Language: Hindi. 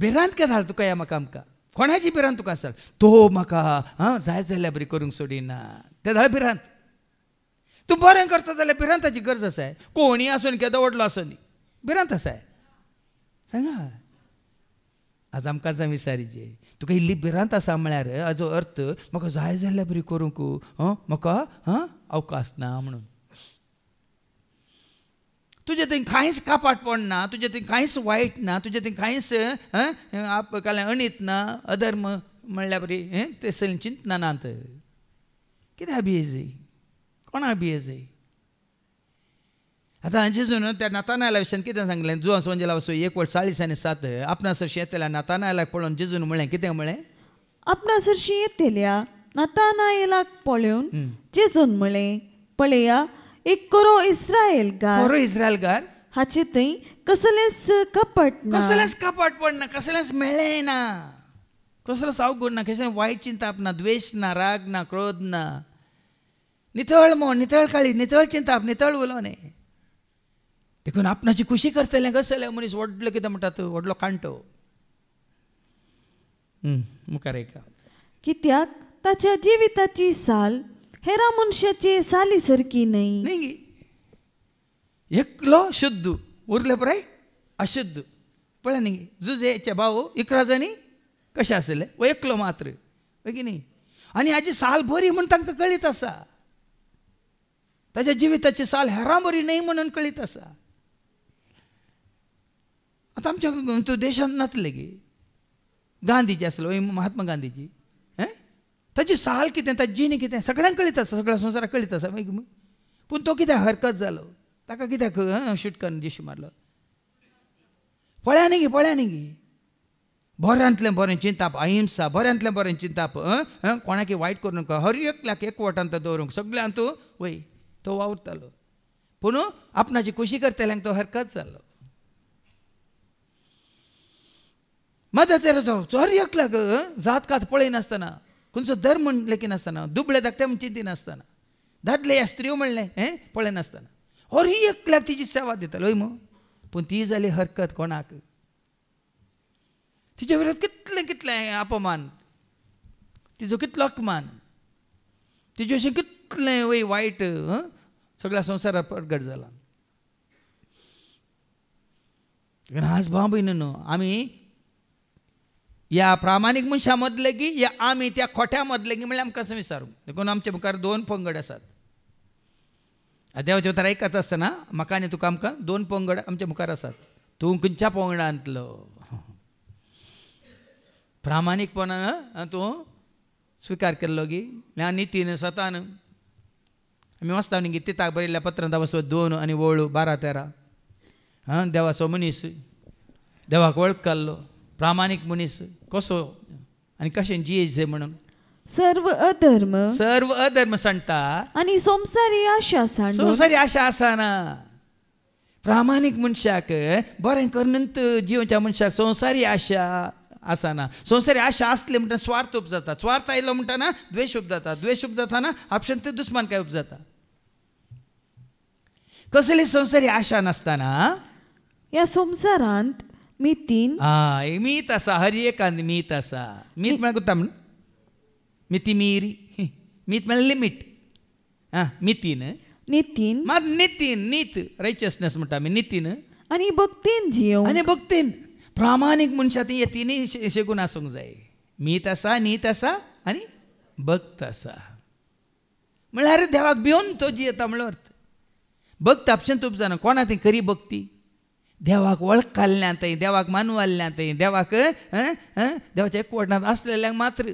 भिरांत काय धाल तुका या म्हाका आमकां कोणाची भिरांत तुका आसा तो म्हाका जाय जाल्यार बरी करूंक सोडिना ते धाळ भिरांत तूं बरें करता जाल्यार भिरांताची गरज आसा कोणी आसून केदो व्हडलो आसून भिरांत आसा सांगा आज आमकां जाय विचारीचे तुका इल्ली भिरांत आसा म्हळ्यार हाजो अर्थ म्हाका जाय जाल्यार बरी करूंक म्हाका अवकाश ना म्हणून तुजे थंय कांयच कापाटपण ना तुजे थंय कांयच वायट ना तुजे थंय कांयच आपल्याक अणीत ना अधर्म म्हणल्यार बरी ते सगळें चिंतना नात कित्याक भियेजय कोणाक भियेजय आतां जेजून त्या नातानायला विशयान कितें सांगलें जुआंस वंजेला वचो 1:40-7 आपणा सरशी येतल्या नातानायलाक पळोवन जेजून म्हळें कितें म्हळें आपणा सरशी येतल्या नातानायलाक पळोवन जेजून म्हळें पळया एक कोरो इस्राएलगार हाचे थंय कसलेंच कपटपण ना कसलेंच मेळ्ळें ना कसलोच अवगुण ना कसलें वायट चिंताप ना द्वेष ना राग ना क्रोध ना नितळ मोन नितळ काळी नितळ चिंताप नितळ उलोवणे देखून आपणाची खुशी करतलें कसलें मनीस व्हडलो कितें म्हणटात व्हडलो कांटो मुखार एका कित्याक ताच्या जिविताची साल हेरा मनशाचे साली सारकी न्ही एकलो शुद्ध उरले पुराय अशुद्ध पळय न्ही जुजेचे भाऊ 11 जाणी कशे आसले वो एकलो मात्र की न्ही आनी हाची साल बरी म्हूण तांकां कळीत आसा ताच्या जिविताची साल हेरां बरी न्ही म्हणून कळीत आसा आतां आमच्या देशांत नातले गे गांधीजी आसलो महात्मा गांधीजी ताची साल कितें ताची जिणी कितें सगळ्यांक कळीत आसा सगळ्या संवसाराक कळीत आसा पूण तो कित्याक हरकत जालो ताका कित्याक शुटकन जिशू मारलो पळया न्ही गे बऱ्यांतलें बरें चिंताप अहिंसा बऱ्यांतलें बरें चिंताप कोणाकी वायट करूं नाका हर एकल्याक एकवटांत दवरूंक सगळ्यांक तूं वय तो वावुरतालो पूण आपणाची खुशी करतल्यांक तो हरकत जालो मदत हर एकल्याक जात कात पळयनासतना खंयचो धर्म लेकी नासतना दुबळे धाकटे म्हण चिंती नासतना दादले ह्या स्त्रियो म्हणलें पळयनासतना हर एकल्याक तिची सेवा दितालो हय पूण ती जाली हरकत कोणाक तिचे विरोध कितलें अपमान तिजो कितलो अपमान तिचे अशें कितलें वय वायट सगळ्या संवसाराक प्रगट जाला आज भाव भयणीनो आमी या प्रामाणीक मनशा मदले की या आमी त्या खोट्या मदले की म्हळ्यार आमकां कसं विचारूं देखून आमचे मुखार 2 पंगड आसात देवाचें उतर आयकता आसतना म्हाका आनी तुका आमकां 2 पंगड आमच्या मुखार आसात तूं खंयच्या पंगडांतलो प्रामाणीकपणान तूं स्विकार केल्लो गी ना नितीन सतान आमी वाचता न्ही तिताक बरयल्ल्या पत्रांत वचत 2 आनी वळू 12-13 देवाचो मनीस देवाक वळखलो प्रामाणीक मनीस कसो आनी कशें जियेचें म्हणून सर्व अधर्म सांडटा आनी संवसारी आशा आसना प्रामाणीक मनशाक बरें करनंत जिवच्या मनशाक संवसारी आशा आसना संवसारी आशा आसली म्हणटा स्वार्थ उब जाता स्वार्थ आयलो म्हणटाना द्वेष उब जाता द्वेष उब जाताना आपशान ते दुस्मानकाय उब जाता कसली संवसारी आशा नासतना ह्या संवसारांत मितीन मीत आसा हर एकांत मीत आसा मीत म्हळ्यार कोत्ता म्हण मिती मीरी मीत म्हळ्यार लिमीट नितीन मात नीत रायचसनेस म्हणटा आमी नितीन आनी भक्तीन प्रामाणीक मनशा ती तिनूय शेगून आसूंक जाय मीत आसा नीत आसा आनी भक्त आसा म्हळ्यार देवाक भिवन तो जियेता म्हणलो अर्थ भक्त आपशें तूप जाणा कोणा ती खरी भक्ती देवाक वळखल्ल्यां थंय देवाक मानवाल्ल्यां थंय देवाक देवाच्या एकवटांत आसलेल्यांक मात्र